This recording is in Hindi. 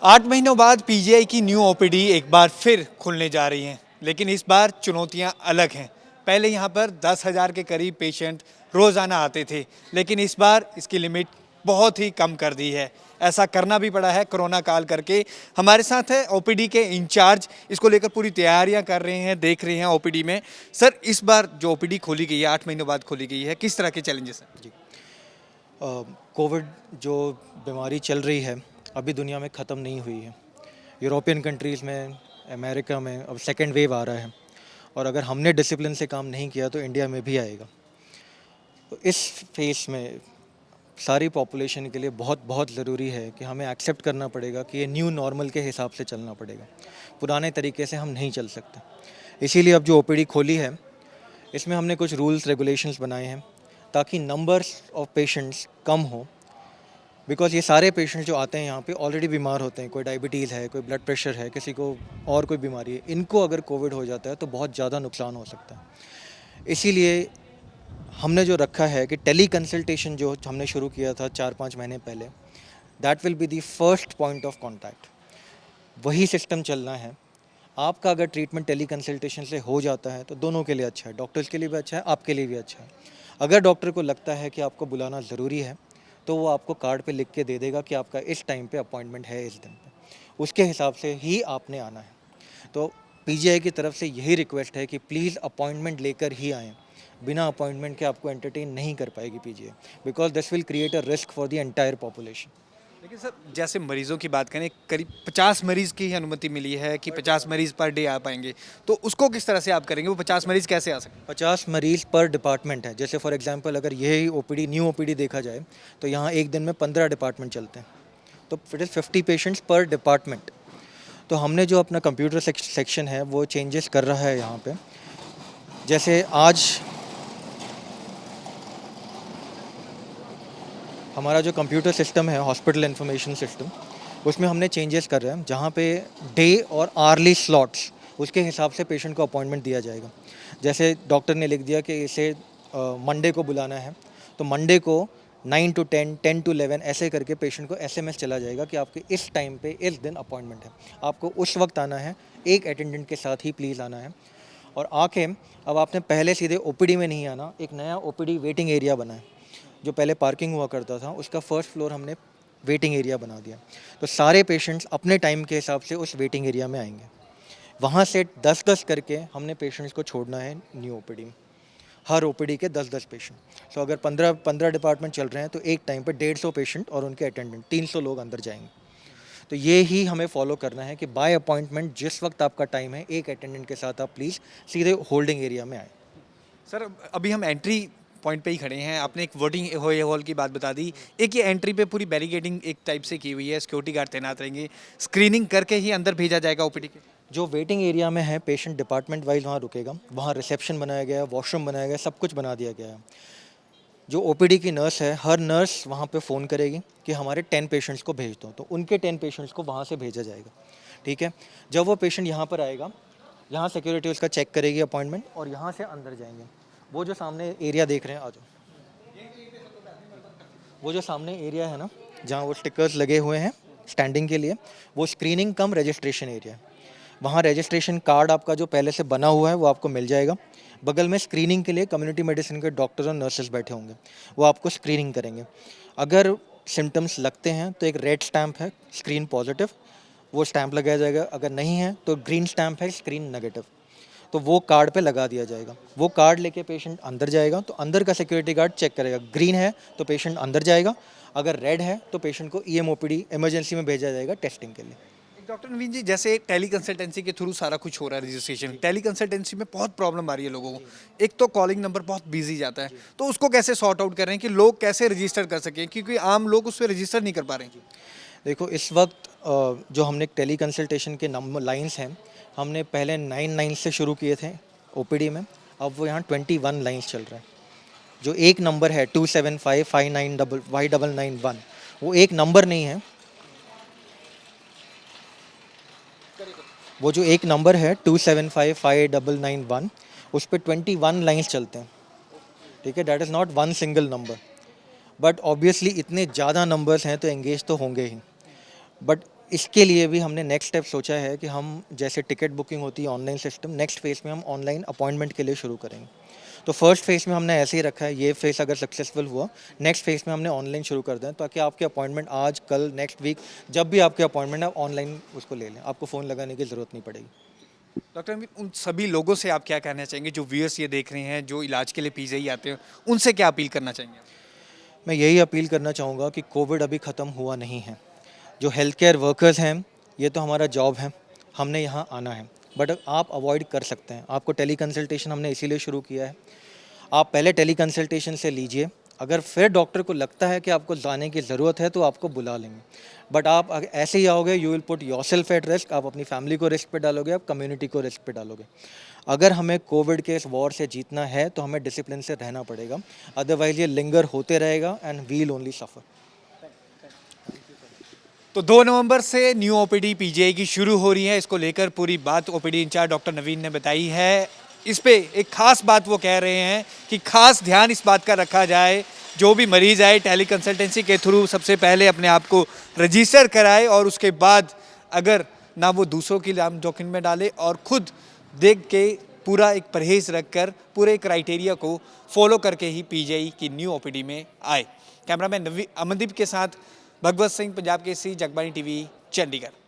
8 महीनों बाद पीजीआई की न्यू ओपीडी एक बार फिर खुलने जा रही हैं, लेकिन इस बार चुनौतियां अलग हैं। पहले यहां पर 10,000 के करीब पेशेंट रोज़ाना आते थे, लेकिन इस बार इसकी लिमिट बहुत ही कम कर दी है। ऐसा करना भी पड़ा है कोरोना काल करके। हमारे साथ है ओपीडी के इंचार्ज, इसको लेकर पूरी तैयारियां कर रहे हैं, देख रहे हैं ओपीडी में। सर, इस बार जो ओपीडी खोली गई है, 8 महीनों बाद खोली गई है, किस तरह के चैलेंजेस हैं? जी। कोविड जो बीमारी चल रही है अभी दुनिया में ख़त्म नहीं हुई है। यूरोपियन कंट्रीज़ में, अमेरिका में अब सेकेंड वेव आ रहा है और अगर हमने डिसिप्लिन से काम नहीं किया तो इंडिया में भी आएगा। तो इस फेस में सारी पॉपुलेशन के लिए बहुत बहुत ज़रूरी है कि हमें एक्सेप्ट करना पड़ेगा कि ये न्यू नॉर्मल के हिसाब से चलना पड़ेगा। पुराने तरीके से हम नहीं चल सकते। इसीलिए अब जो ओपीडी खोली है इसमें हमने कुछ रूल्स रेगुलेशंस बनाए हैं ताकि नंबर्स ऑफ पेशेंट्स कम हो। बिकॉज़ ये सारे पेशेंट्स जो आते हैं यहाँ पे ऑलरेडी बीमार होते हैं, कोई डायबिटीज़ है, कोई ब्लड प्रेशर है, किसी को और कोई बीमारी है। इनको अगर कोविड हो जाता है तो बहुत ज़्यादा नुकसान हो सकता है। इसीलिए हमने जो रखा है कि टेली कंसल्टेशन जो हमने शुरू किया था 4-5 महीने पहले, that will be the first point of contact. वही सिस्टम चलना है। आपका अगर ट्रीटमेंट टेली कंसल्टेशन से हो जाता है तो दोनों के लिए अच्छा है, डॉक्टर्स के लिए भी अच्छा है, आपके लिए भी अच्छा है। अगर डॉक्टर को लगता है कि आपको बुलाना ज़रूरी है तो वो आपको कार्ड पे लिख के दे देगा कि आपका इस टाइम पे अपॉइंटमेंट है, इस दिन पे, उसके हिसाब से ही आपने आना है। तो पीजीआई की तरफ से यही रिक्वेस्ट है कि प्लीज़ अपॉइंटमेंट लेकर ही आएँ। बिना अपॉइंटमेंट के आपको एंटरटेन नहीं कर पाएगी PGI, because this will create a risk for the entire population. लेकिन सर, जैसे मरीजों की बात करें, करीब 50 मरीज की ही अनुमति मिली है कि 50 मरीज पर डे आ पाएंगे, तो उसको किस तरह से आप करेंगे? वो 50 मरीज कैसे आ सकते 50 मरीज़ पर डिपार्टमेंट है। जैसे फॉर एग्जांपल अगर यही ओपीडी न्यू ओपीडी देखा जाए तो यहाँ एक दिन में 15 डिपार्टमेंट चलते हैं, तो इट इज़ 50 पेशेंट्स पर डिपार्टमेंट। तो हमने जो अपना कंप्यूटर सेक्शन है वो चेंजेस कर रहा है यहाँ पे। जैसे आज हमारा जो कंप्यूटर सिस्टम है हॉस्पिटल इन्फॉर्मेशन सिस्टम, उसमें हमने चेंजेस कर रहे हैं जहाँ पे डे और आर्ली स्लॉट्स उसके हिसाब से पेशेंट को अपॉइंटमेंट दिया जाएगा। जैसे डॉक्टर ने लिख दिया कि इसे मंडे को बुलाना है तो मंडे को 9 to 10, 10 to 11 ऐसे करके पेशेंट को एसएमएस चला जाएगा कि आपके इस टाइम पे इस दिन अपॉइंटमेंट है, आपको उस वक्त आना है, एक अटेंडेंट के साथ ही प्लीज़ आना है। और आके अब आपने पहले सीधे ओपीडी में नहीं आना, एक नया ओपीडी वेटिंग एरिया बना है। जो पहले पार्किंग हुआ करता था उसका फर्स्ट फ्लोर हमने वेटिंग एरिया बना दिया। तो सारे पेशेंट्स अपने टाइम के हिसाब से उस वेटिंग एरिया में आएंगे। वहाँ से 10-10 करके हमने पेशेंट्स को छोड़ना है न्यू ओपीडी में। हर ओपीडी के 10-10 पेशेंट। सो अगर 15 डिपार्टमेंट चल रहे हैं तो एक टाइम पे 150 पेशेंट और उनके अटेंडेंट 300 लोग अंदर जाएंगे। तो ये ही हमें फॉलो करना है कि बाय अपॉइंटमेंट जिस वक्त आपका टाइम है एक अटेंडेंट के साथ आप प्लीज़ सीधे होल्डिंग एरिया में आए। सर, अभी हम एंट्री पॉइंट पे ही खड़े हैं। आपने एक वोटिंग हॉल की बात बता दी। एक ये एंट्री पे पूरी बैरिकेडिंग एक टाइप से की हुई है, सिक्योरिटी गार्ड तैनात रहेंगे, स्क्रीनिंग करके ही अंदर भेजा जाएगा ओपीडी के। जो वेटिंग एरिया में है पेशेंट डिपार्टमेंट वाइज वहाँ रुकेगा, वहाँ रिसेप्शन बनाया गया है, वॉशरूम बनाया गया है, सब कुछ बना दिया गया है। जो ओपीडी की नर्स है, हर नर्स वहाँ पे फ़ोन करेगी कि हमारे 10 पेशेंट्स को भेज दो, तो उनके 10 पेशेंट्स को वहाँ से भेजा जाएगा। ठीक है। जब वो पेशेंट यहाँ पर आएगा, यहाँ सिक्योरिटी उसका चेक करेगी अपॉइंटमेंट और यहाँ से अंदर जाएंगे। वो जो सामने एरिया देख रहे हैं, आ जाओ, वो जो सामने एरिया है ना जहाँ वो स्टिकर्स लगे हुए हैं स्टैंडिंग के लिए, वो स्क्रीनिंग कम रजिस्ट्रेशन एरिया है। वहाँ रजिस्ट्रेशन कार्ड आपका जो पहले से बना हुआ है वो आपको मिल जाएगा। बगल में स्क्रीनिंग के लिए कम्युनिटी मेडिसिन के डॉक्टर और नर्सेज बैठे होंगे, वो आपको स्क्रीनिंग करेंगे। अगर सिम्टम्स लगते हैं तो एक रेड स्टैम्प है स्क्रीन पॉजिटिव, वो स्टैम्प लगाया जाएगा। अगर नहीं है तो ग्रीन स्टैम्प है स्क्रीन नेगेटिव, तो वो कार्ड पे लगा दिया जाएगा। वो कार्ड लेके पेशेंट अंदर जाएगा तो अंदर का सिक्योरिटी गार्ड चेक करेगा, ग्रीन है तो पेशेंट अंदर जाएगा, अगर रेड है तो पेशेंट को ईएमओपीडी इमरजेंसी में भेजा जाएगा टेस्टिंग के लिए। डॉक्टर नवीन जी, जैसे टेली कंसल्टेंसी के थ्रू सारा कुछ हो रहा है रजिस्ट्रेशन, टेली कंसल्टेंसी में बहुत प्रॉब्लम आ रही है लोगों को। एक तो कॉलिंग नंबर बहुत बिजी जाता है, तो उसको कैसे सॉर्ट आउट कर रहे हैं कि लोग कैसे रजिस्टर कर सकें, क्योंकि आम लोग उस पर रजिस्टर नहीं कर पा रहे हैं। देखो इस वक्त जो हमने टेली कंसल्टेशन के नंबर लाइंस हैं, हमने पहले 9 से शुरू किए थे ओपीडी में, अब वो यहाँ 21 लाइंस चल रहे हैं। जो एक नंबर है 2755991, वो एक नंबर नहीं है, वो जो एक नंबर है 2755991 उस पर 21 लाइंस चलते हैं। ठीक है, that is not one single number, but obviously इतने ज़्यादा नंबर्स हैं तो एंगेज तो होंगे ही। बट इसके लिए भी हमने नेक्स्ट स्टेप सोचा है कि हम जैसे टिकट बुकिंग होती है ऑनलाइन सिस्टम, नेक्स्ट फेज़ में हम ऑनलाइन अपॉइंटमेंट के लिए शुरू करेंगे। तो फर्स्ट फेज़ में हमने ऐसे ही रखा है, ये फेज़ अगर सक्सेसफुल हुआ नेक्स्ट फेज़ में हमने ऑनलाइन शुरू कर दें, ताकि आपके अपॉइंटमेंट आज कल नेक्स्ट वीक जब भी आपके अपॉइंटमेंट है ऑनलाइन उसको ले लें, आपको फ़ोन लगाने की ज़रूरत नहीं पड़ेगी। डॉक्टर अमित, उन सभी लोगों से आप क्या कहना चाहेंगे जो व्यूअर्स ये देख रहे हैं, जो इलाज के लिए पीजीआई आते हैं, उनसे क्या अपील करना चाहेंगे? मैं यही अपील करना चाहूँगा कि कोविड अभी ख़त्म हुआ नहीं है। जो हेल्थ केयर वर्कर्स हैं, ये तो हमारा जॉब है, हमने यहाँ आना है, बट आप अवॉइड कर सकते हैं। आपको टेली कंसल्टेशन हमने इसीलिए शुरू किया है, आप पहले टेली कंसल्टेशन से लीजिए, अगर फिर डॉक्टर को लगता है कि आपको जाने की ज़रूरत है तो आपको बुला लेंगे, बट आप ऐसे ही आओगे, you will put yourself at risk, आप अपनी फैमिली को रिस्क पे डालोगे, आप कम्युनिटी को रिस्क पे डालोगे। अगर हमें कोविड के इस वॉर से जीतना है तो हमें डिसिप्लिन से रहना पड़ेगा, अदरवाइज ये लिंगर होते रहेगा एंड वी विल ओनली सफ़र। तो 2 नवंबर से न्यू ओपीडी पीजीआई की शुरू हो रही है। इसको लेकर पूरी बात ओपीडी इंचार्ज डॉक्टर नवीन ने बताई है। इस पे एक खास बात वो कह रहे हैं कि खास ध्यान इस बात का रखा जाए, जो भी मरीज आए टेली कंसल्टेंसी के थ्रू सबसे पहले अपने आप को रजिस्टर कराए और उसके बाद अगर ना वो दूसरों की नाम जोखिम में डाले और खुद देख के पूरा एक परहेज रखकर पूरे क्राइटेरिया को फॉलो करके ही पीजीआई की न्यू ओपीडी में आए। कैमरामैन अमनदीप के साथ भगवत सिंह, पंजाब केसरी, जगबानी टीवी, चंडीगढ़।